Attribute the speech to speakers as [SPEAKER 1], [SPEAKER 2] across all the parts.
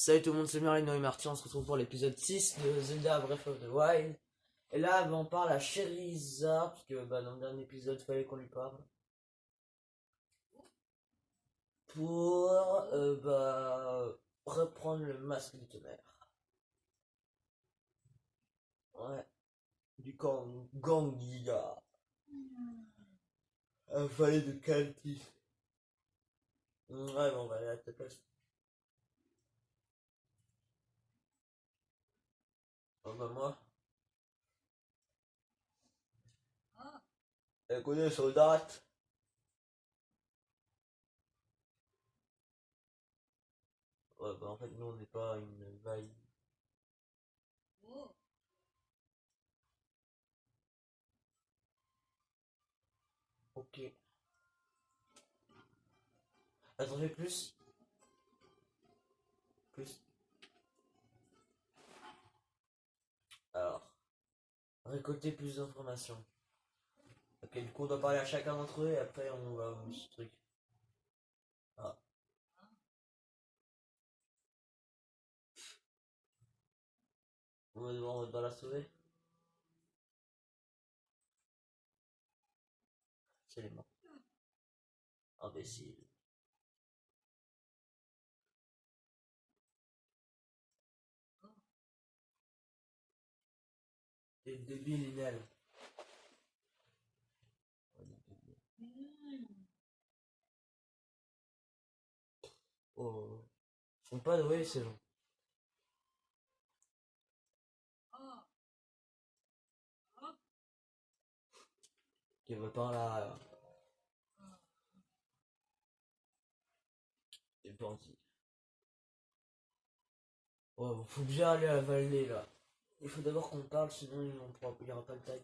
[SPEAKER 1] Salut tout le monde, c'est Merlino et Marty, on se retrouve pour l'épisode 6 de Zelda Breath of the Wild. Et là, on parle à Charizard, parce que dans le dernier épisode, il fallait qu'on lui parle. Pour reprendre le masque du tonnerre. Ouais, du camp Gangiga. Un valet de Kalti. Ouais, bon, on va aller à ta place. Oh, moi. Elle connaît soldat. Ouais, en fait, nous, on n'est pas une vaille. Ok. Attendez, plus. Plus. Alors, récolter plus d'informations. Ok, du coup, on doit parler à chacun d'entre eux et après, on va au ce truc. Ah, on doit la sauver. C'est les morts. Imbécile. T'es débile, Inel. Oh. Ils sont pas doués, c'est bon. Ok, va par là. C'est parti. Oh, faut bien aller à la vallée, là. Il faut d'abord qu'on parle, sinon il n'y aura pas le tag.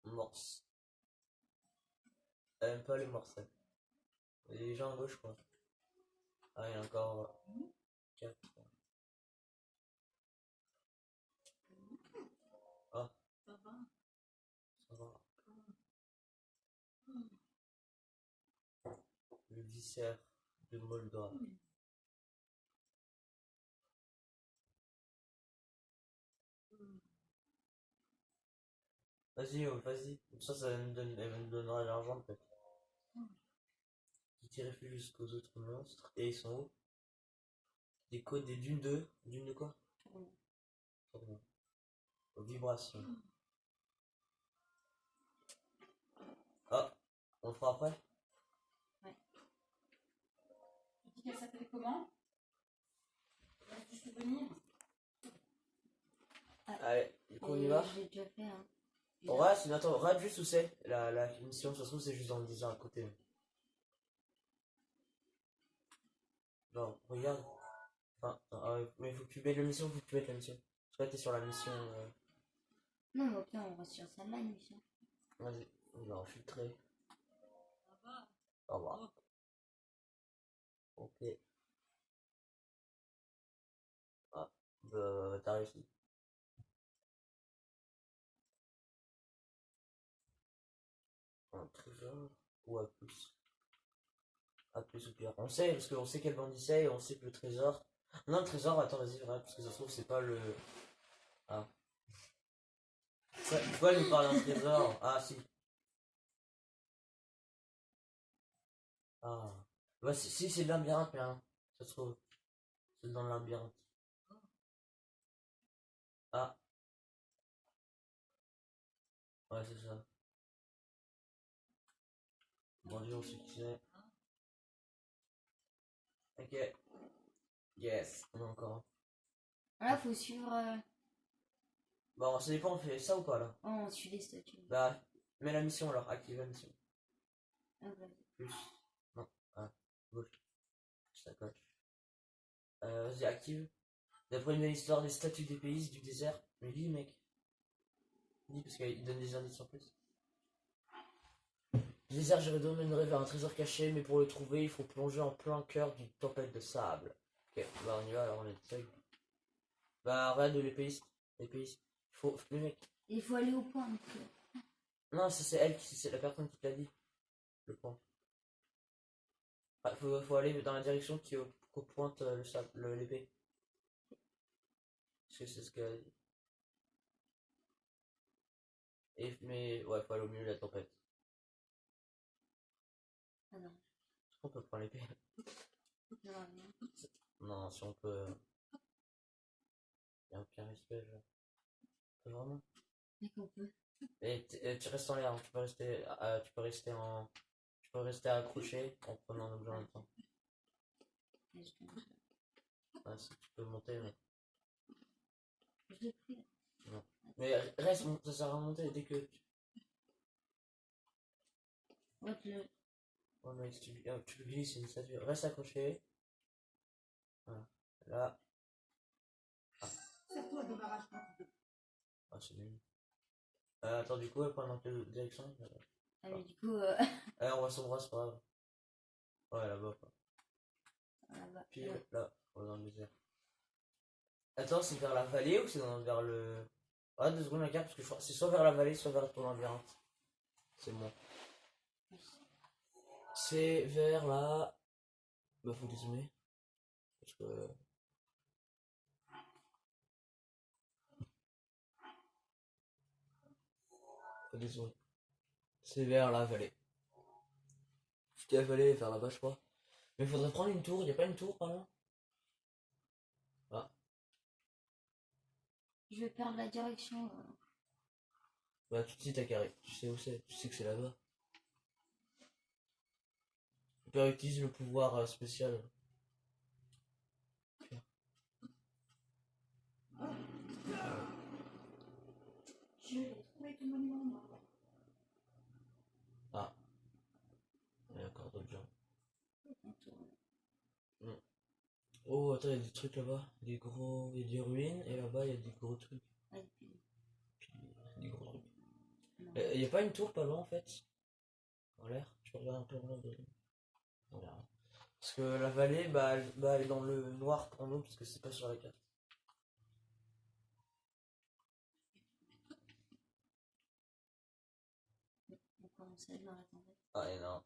[SPEAKER 1] Morse. Elle aime pas les morcelles. Il y a des gens à gauche, quoi. Ah, il y a encore 4. Ah, ça va. Le viscère de Moldor. Vas-y, vas-y. Comme ça elle me donnera de l'argent, peut-être. Qui refuge jusqu'aux autres monstres. Et ils sont où? Des codes des dunes de. Dunes de quoi? Pardon. Aux vibrations. Ah, on le fera après?
[SPEAKER 2] Ouais. Tu dis qu'elle s'appelle comment? Du souvenir.
[SPEAKER 1] Allez, du coup on y va?
[SPEAKER 2] J'ai déjà fait un.
[SPEAKER 1] Ouais, c'est attends, regarde juste où c'est la mission, ça se trouve c'est juste dans le désert à côté. Genre, regarde. Enfin, mais faut que tu mettes la mission, faut que tu mettes la mission. Parce que là t'es sur la mission.
[SPEAKER 2] Non, mais ok, on va sur celle-là, une mission.
[SPEAKER 1] Vas-y, on va infiltrer. Au revoir. Ok. Ah, t'as réussi. Un trésor ou à plus. À plus ou pire. On sait, parce qu'on sait quel bandit c'est et on sait que le trésor. Non, le trésor, attends, vas-y, vrai, parce que ça se trouve, c'est pas le. Ah. Pourquoi elle nous parle d'un trésor? Ah, si. Ah. Bah, si, c'est le labyrinthe, mais hein. Ça se trouve. C'est dans le labyrinthe. Ah, ouais, c'est ça. Bon, Dieu, on sait qui c'est. Ok. Yes. On a encore un.
[SPEAKER 2] Voilà, faut suivre.
[SPEAKER 1] Bon, ça dépend, on fait ça ou pas là?
[SPEAKER 2] Oh, on suit les statues.
[SPEAKER 1] Bah, mets la mission alors, active la mission.
[SPEAKER 2] Ah, vas-y.
[SPEAKER 1] Plus. Non. Ah, gauche. Ça coche. Vas-y, active. D'après une histoire des statues des pays du désert. Mais lis, mec. Lis parce qu'il donne des indices en plus. Le désert, je redonnerai vers un trésor caché, mais pour le trouver, il faut plonger en plein cœur d'une tempête de sable. Ok, bah on y va alors, on est seul. Bah, regarde les pays. Les pays. Le mec.
[SPEAKER 2] Il faut aller au point.
[SPEAKER 1] Non, c'est elle, c'est la personne qui te l'a dit. Le point. Ah, faut aller dans la direction qu'au pointe le sable, l'épée. Parce que c'est ce qu'elle a dit. Mais ouais, faut aller au milieu de la tempête.
[SPEAKER 2] Ah non.
[SPEAKER 1] Est-ce qu'on peut prendre l'épée?
[SPEAKER 2] Non, rien.
[SPEAKER 1] Non, si on peut. Y a aucun respect, genre. On peut vraiment?
[SPEAKER 2] Mais qu'on peut.
[SPEAKER 1] Et tu restes en l'air, hein, tu peux rester accroché en prenant un objet en même temps.
[SPEAKER 2] Mais je pense
[SPEAKER 1] Ouais, si tu peux monter, mais.
[SPEAKER 2] que je l'ai pris là.
[SPEAKER 1] Non. Mais reste, ça sert à monter dès que.
[SPEAKER 2] Ouais, tu le.
[SPEAKER 1] Ouais, mais si tu glisses, c'est une statue. Reste accroché. Voilà. Là. Ah, c'est nul. Attends, du coup, elle prend dans quelle direction?
[SPEAKER 2] Ah, mais du coup,
[SPEAKER 1] On voit son bras, c'est pas grave. Ouais, là-bas, quoi.
[SPEAKER 2] là-bas.
[SPEAKER 1] Puis là, on est dans le désert. Attends, c'est vers la vallée ou c'est vers le. Ah, 2 secondes, la carte, parce que je crois que c'est soit vers la vallée, soit vers ton labyrinthe. C'est bon. C'est vers la. Bah, faut dézoomer. Parce que. Faut dézoomer. C'est vers la vallée. Je dis la vallée, vers là-bas, je crois. Mais il faudrait prendre une tour, y a pas une tour par là? Ah,
[SPEAKER 2] Je vais perdre la direction.
[SPEAKER 1] bah, tout de suite, t'as carré. Tu sais où c'est, tu sais que c'est là-bas. Tu peux utiliser le pouvoir spécial.
[SPEAKER 2] Je vais trouver tout monument.
[SPEAKER 1] Ah, il y a encore d'autres gens. Oh, attends, il y a des trucs là-bas. Des gros. Il y a des ruines, et là-bas, il y a des gros trucs. Puis, des gros trucs. Il y a pas une tour pas loin en fait? En l'air? Je peux regarder un peu en l'air de. On verra. Parce que la vallée, elle est dans le noir en nous, parce que c'est pas sur la carte.
[SPEAKER 2] On commence à être dans la tempête.
[SPEAKER 1] Ah, et non.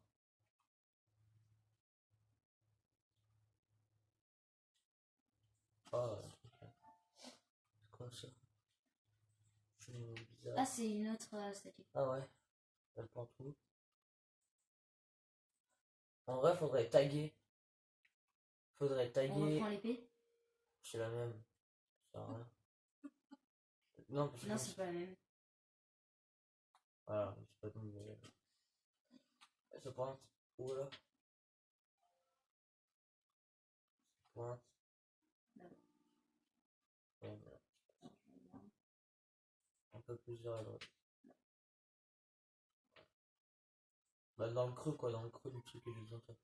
[SPEAKER 1] Oh, c'est quoi ça? C'est bizarre.
[SPEAKER 2] Ah, c'est une autre statue.
[SPEAKER 1] Ah ouais, elle prend tout. En vrai, faudrait taguer. Faudrait
[SPEAKER 2] On
[SPEAKER 1] taguer.
[SPEAKER 2] reprend l'épée?
[SPEAKER 1] C'est la même. Ça sert à rien. Non, parce que
[SPEAKER 2] Non, c'est pas la même.
[SPEAKER 1] voilà, c'est pas comme. Elle se pointe. Où là? Pointe.
[SPEAKER 2] Là-bas.
[SPEAKER 1] Ouais, un peu plus vers la droite. Bah, dans le creux, quoi, dans le creux du truc que j'ai besoin de faire.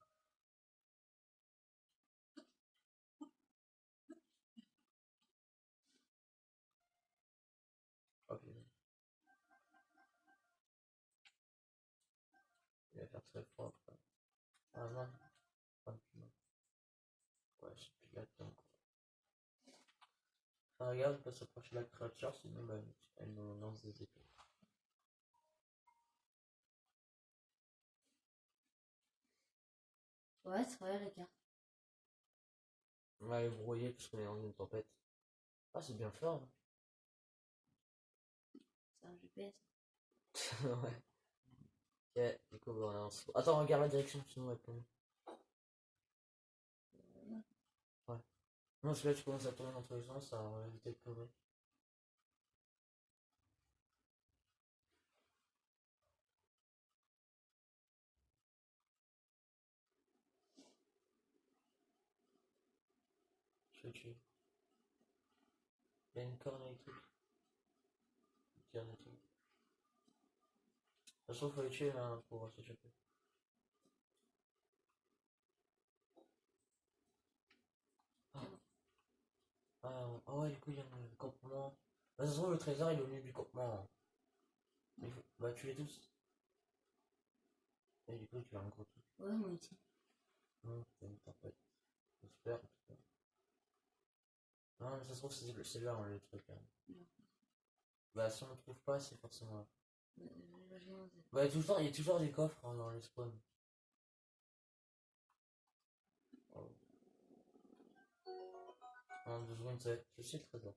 [SPEAKER 1] Ok. Il va faire très froid. Quoi. Ah non. Pas de piment. Ouais, j'ai plus la temps. Ah, regarde, on peut s'approcher de la créature, sinon bah, elle nous lance des épées.
[SPEAKER 2] Ouais, c'est vrai, la carte.
[SPEAKER 1] On va aller brouiller parce qu'on est dans une tempête. Ah, c'est bien fait, hein.
[SPEAKER 2] C'est un GPS.
[SPEAKER 1] Ouais. Ok, du coup, bah, on est en... Attends, regarde la direction, sinon elle tombe. Ouais. Non, parce que là, tu commences à tourner dans tous les sens, ça va éviter de plomber. Je vais le tuer. Il y a une corne électrique. Tire des trucs. De toute façon, faut les tuer là pour s'échapper. Ah. Ah ouais, du coup, il y a le campement. Bah, ça se trouve, le trésor il est au milieu du campement. Mais bah, tu les tous. Et du coup, tu as un gros truc.
[SPEAKER 2] Ouais, moi aussi.
[SPEAKER 1] Non, c'est une tempête. J'espère, en tout cas. Non, mais ça se trouve, c'est là, hein, le truc. Hein.
[SPEAKER 2] Non.
[SPEAKER 1] Bah, si on ne trouve pas, c'est forcément là.
[SPEAKER 2] Je
[SPEAKER 1] Bah, il y a toujours des coffres hein, dans les spawns. En 2 secondes, c'est. Je sais le trésor.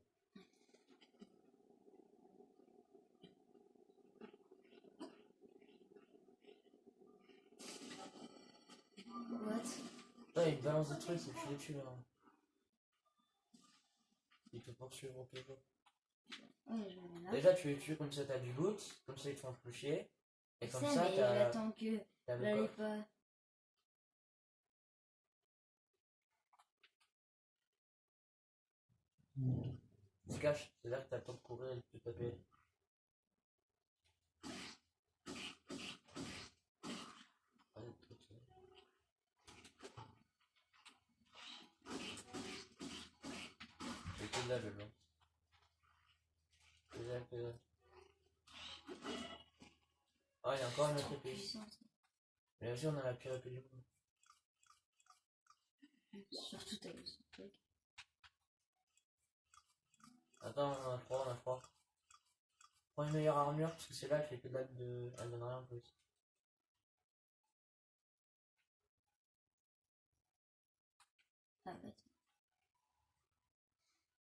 [SPEAKER 2] What?
[SPEAKER 1] Putain, il te balance des trucs, faut que tu les tues là. Il te poursuivre toujours.
[SPEAKER 2] Ouais, je me mets là.
[SPEAKER 1] Déjà, tu les tues comme ça, t'as du loot, comme ça, ils te font plus chier. Et
[SPEAKER 2] Je
[SPEAKER 1] comme
[SPEAKER 2] sais,
[SPEAKER 1] ça,
[SPEAKER 2] mais
[SPEAKER 1] t'as.
[SPEAKER 2] j'attends que
[SPEAKER 1] T'as le
[SPEAKER 2] j'allais
[SPEAKER 1] coffre.
[SPEAKER 2] pas.
[SPEAKER 1] Il se cache, c'est là que t'as le temps de courir et de te taper. Allez, tout ça. C'est que dalle, le long. Que dalle, que dalle. Ah, il y a encore une autre épée.
[SPEAKER 2] Puissant, ça.
[SPEAKER 1] Mais aussi, on a la pire épée du monde.
[SPEAKER 2] Surtout t'as eu ce truc.
[SPEAKER 1] Attends, on a 3, on a 3. Prends une meilleure armure, parce que c'est là, elle fait que dalle de. Elle donne rien en plus.
[SPEAKER 2] Ah bah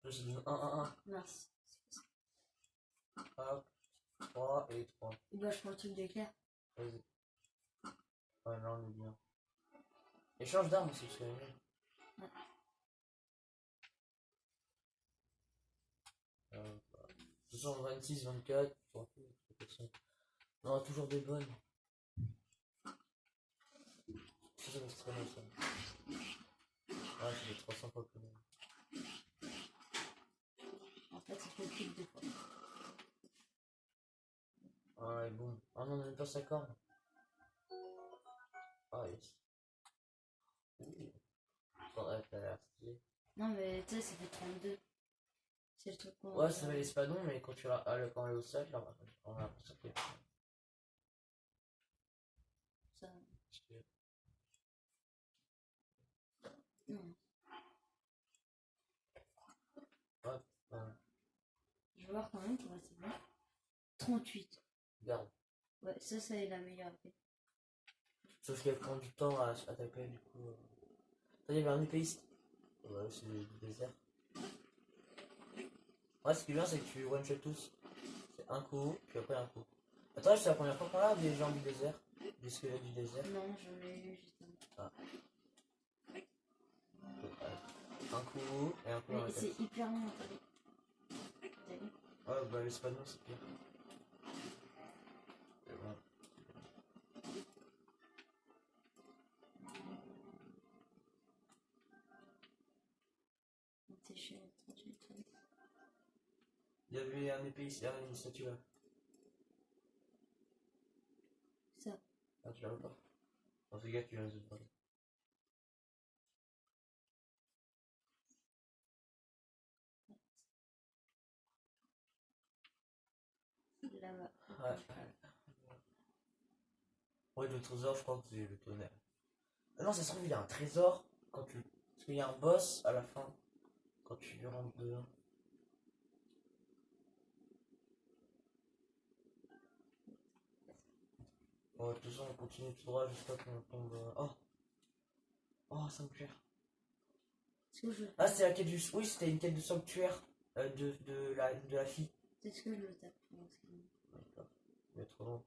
[SPEAKER 1] Je donne 1, 1, 1.
[SPEAKER 2] mince.
[SPEAKER 1] Hop, 3 et 3.
[SPEAKER 2] Et bah je prends le truc d'éclair.
[SPEAKER 1] Vas-y. Ouais, là, on est bien. Et change d'arme aussi, parce que.
[SPEAKER 2] Ouais.
[SPEAKER 1] Bah. De toute façon, 26, 24, on aura toujours des bonnes. Ça, c'est très bien ça. Ouais, c'est des 300 fois plus bon.
[SPEAKER 2] En fait, ça fait plus de 2 fois.
[SPEAKER 1] Ouais, bon. Ah non, on a même pas sa corde. Ah, yes. Oui. Faudrait que t'as l'air stylé.
[SPEAKER 2] Non, mais tu sais, ça fait 32. C'est le truc qu'on.
[SPEAKER 1] Ouais, ça fait l'espadon, mais quand tu quand on est au sac, là, on a l'impression que.
[SPEAKER 2] Ça. Non.
[SPEAKER 1] Ouais, ouais.
[SPEAKER 2] Je vais voir quand même, ouais, c'est bon. 38.
[SPEAKER 1] Garde.
[SPEAKER 2] Ouais, ça, c'est la meilleure épée.
[SPEAKER 1] Sauf qu'elle prend du temps à attaquer, du coup. Il y avait un épéiste. Ouais, c'est du désert. Ouais, ce qui est bien, c'est que tu one-shot tous. C'est un coup, puis après un coup. Attends, c'est la première fois qu'on a des gens du désert. Des squelettes du désert.
[SPEAKER 2] Non, j'en ai eu justement.
[SPEAKER 1] Ah. Un coup, et un coup dans
[SPEAKER 2] Mais
[SPEAKER 1] la tête.
[SPEAKER 2] c'est hyper long, t'as vu? T'as vu?
[SPEAKER 1] Ouais, bah l'espadon, c'est pire. Mais bon.
[SPEAKER 2] T'es chez 38.
[SPEAKER 1] Il y avait un épéiste, il y avait une statue là.
[SPEAKER 2] Ça.
[SPEAKER 1] Ah, tu la vois pas? Dans ce gars, tu viens de voir.
[SPEAKER 2] Là-bas.
[SPEAKER 1] Ouais. Ouais, le trésor, je crois que c'est le tonnerre. Ah non, ça se trouve, il y a un trésor quand tu. Parce qu'il y a un boss à la fin. Quand tu rentres dedans. Bon, de toute façon, on continue tout droit jusqu'à qu'on tombe. Oh! Oh, sanctuaire.
[SPEAKER 2] Est-ce que je.
[SPEAKER 1] Ah, c'était la quête du. Oui, c'était une quête de sanctuaire de la fille.
[SPEAKER 2] Est-ce que je le tape?
[SPEAKER 1] D'accord. Il est trop long.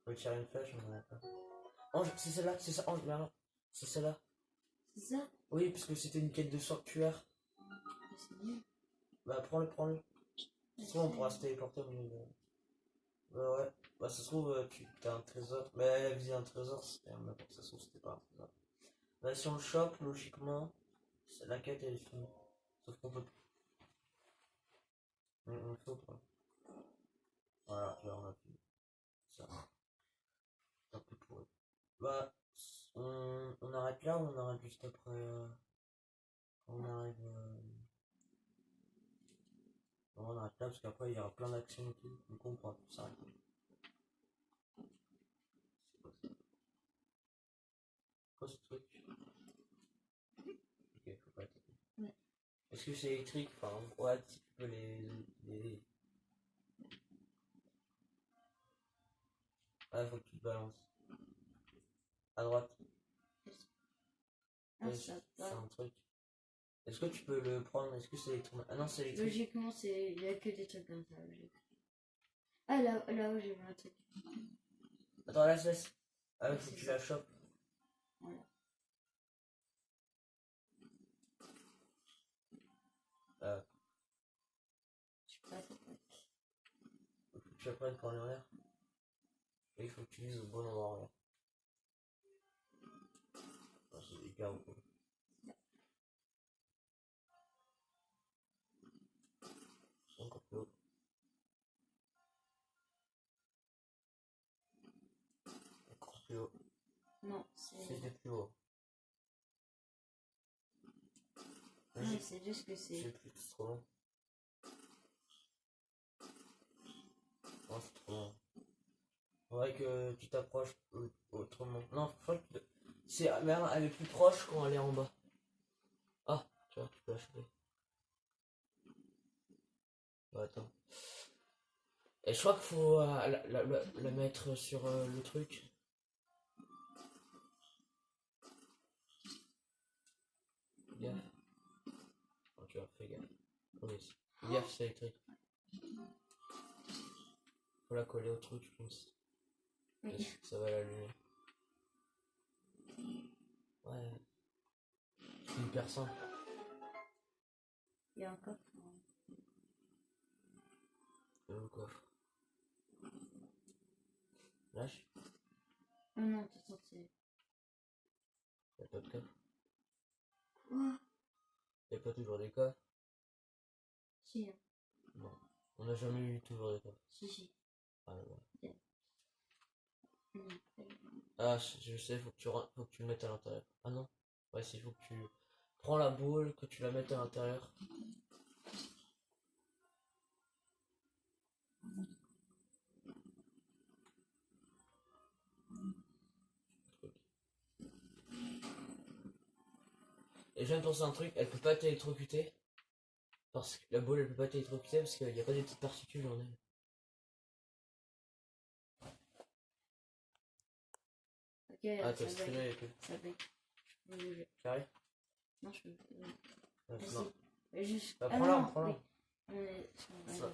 [SPEAKER 1] Je vais tirer une flèche, on en a pas. Ange, c'est celle-là, c'est ça, Ange, là. C'est celle-là.
[SPEAKER 2] C'est ça?
[SPEAKER 1] Oui, parce que c'était une quête de sanctuaire.
[SPEAKER 2] C'est nul.
[SPEAKER 1] Bah, prends-le, prends-le. Sinon, on pourra se téléporter au milieu de. Bah, ouais. Bah, ça se trouve, t'as un trésor. Mais elle a visé un trésor, mais bon, ça se trouve, c'était pas un trésor. Bah, si on le chope, logiquement, la quête elle est finie. Sauf qu'on peut. On le faut pas. Voilà, là, on a fini. Ça. C'est un peu pourri. Bah, on arrête là ou on arrête juste après on arrive. Non, on arrête là parce qu'après il y aura plein d'actions et tout. Du coup, on pourra plus s'arrêter. C'est quoi ce truc? Ok, faut pas attaquer.
[SPEAKER 2] Ouais.
[SPEAKER 1] Est-ce que c'est électrique? Enfin, ouais, si tu peux les. Ah, faut que tu te balances. À droite.
[SPEAKER 2] Ah,
[SPEAKER 1] Ouais,
[SPEAKER 2] ça
[SPEAKER 1] c'est un truc. Est-ce que tu peux le prendre? Est-ce que c'est électronique? Ah non, c'est électrique.
[SPEAKER 2] Logiquement, il n'y a que des trucs comme ça. Ah, là-haut, j'ai vu un truc.
[SPEAKER 1] Attends, laisse. Ah ouais,
[SPEAKER 2] Ouais,
[SPEAKER 1] faut que
[SPEAKER 2] c'est
[SPEAKER 1] tu
[SPEAKER 2] ça.
[SPEAKER 1] la chopes.
[SPEAKER 2] Voilà.
[SPEAKER 1] Euh,
[SPEAKER 2] Je sais pas, ça peut être-
[SPEAKER 1] faut que tu la prennes pour aller en l'air. Et il faut que tu vises au bon endroit en l'air. Ah, c'est des gars ou quoi. Encore plus haut. Encore plus haut.
[SPEAKER 2] Non,
[SPEAKER 1] C'était plus haut.
[SPEAKER 2] non, c'est juste que
[SPEAKER 1] Je sais
[SPEAKER 2] c'est.
[SPEAKER 1] plus, c'est trop long. Non, c'est trop long. Faudrait que tu t'approches autrement. Non, je crois que c'est même elle est plus proche quand elle est en bas. Ah, tu vois, tu peux la choper. Bah, attends. Et je crois qu'il faut la mettre sur le truc. Gaffe. Oh, tu vois, fais gaffe. Oui, gaffe, c'est électrique. Faut la coller au truc, je pense.
[SPEAKER 2] Oui.
[SPEAKER 1] Ça va l'allumer. Ouais. C'est hyper simple.
[SPEAKER 2] Il y a un coffre.
[SPEAKER 1] Le coffre. Lâche.
[SPEAKER 2] Non, non, t'es censé.
[SPEAKER 1] Y'a pas de coffre.
[SPEAKER 2] Quoi?
[SPEAKER 1] Y'a pas toujours des coffres.
[SPEAKER 2] Si, hein.
[SPEAKER 1] Non. On n'a jamais eu toujours des coffres.
[SPEAKER 2] Si.
[SPEAKER 1] Ah, ouais.
[SPEAKER 2] Non.
[SPEAKER 1] Ah, je sais, faut que tu le mettes à l'intérieur. Ah non. Ouais, si, faut que tu prends la boule, que tu la mettes à l'intérieur. Et je viens de penser à un truc, elle peut pas t'électrocuter. Parce que la boule, elle peut pas t'électrocuter parce qu'il n'y a pas des petites particules en elle.
[SPEAKER 2] Ok,
[SPEAKER 1] Ah,
[SPEAKER 2] ça
[SPEAKER 1] t'as stylé
[SPEAKER 2] bug.
[SPEAKER 1] avec eux.
[SPEAKER 2] Ça bug. Je peux bouger.
[SPEAKER 1] Carré?
[SPEAKER 2] Non, je peux.
[SPEAKER 1] Ouais,
[SPEAKER 2] Ah,
[SPEAKER 1] non.
[SPEAKER 2] si. Mais juste.
[SPEAKER 1] Bah,
[SPEAKER 2] Ah,
[SPEAKER 1] prends-la,
[SPEAKER 2] non,
[SPEAKER 1] prends-la.
[SPEAKER 2] oui. On est-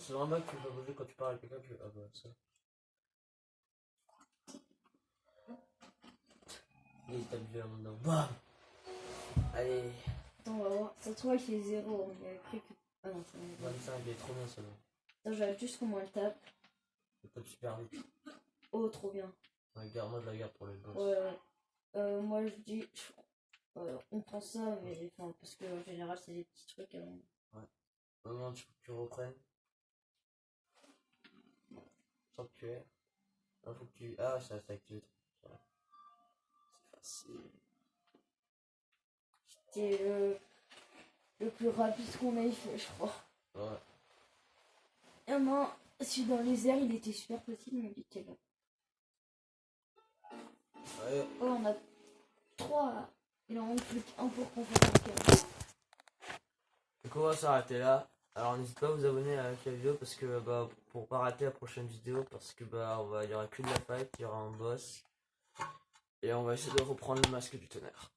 [SPEAKER 1] C'est vraiment que tu peux bouger quand tu parles avec quelqu'un, tu... Ah bah, ça. Il t'a vu là maintenant. Bam! Allez,
[SPEAKER 2] Attends, on va voir. Ça se trouve, il fait 0. Il y a écrit que. Ah non, c'est bon.
[SPEAKER 1] 25, il est trop bien ça.
[SPEAKER 2] Attends, je regarde juste comment elle tape.
[SPEAKER 1] Il tape super vite.
[SPEAKER 2] Oh, trop bien.
[SPEAKER 1] Ouais, garde, moi je la garde pour les boss.
[SPEAKER 2] Ouais. Moi, je dis. On prend ça, mais. Enfin, parce qu'en général, c'est des petits trucs.
[SPEAKER 1] Au moment où tu reprennes. Sans que tu aies. Il faut que tu. Ah, ça s'est activé. Voilà. C'est facile.
[SPEAKER 2] C'était le plus rapide qu'on ait fait, je crois.
[SPEAKER 1] Ouais.
[SPEAKER 2] Et moi, si dans les airs, il était super facile, mais il était long.
[SPEAKER 1] Ouais.
[SPEAKER 2] Oh, on a 3 là. Il en manque plus qu'un pour qu'on fasse un cœur.
[SPEAKER 1] Donc on va s'arrêter là. Alors n'hésitez pas à vous abonner à la vidéo parce que bah pour pas rater la prochaine vidéo parce que bah il y aura que de la fight, il y aura un boss et on va essayer de reprendre le masque du tonnerre.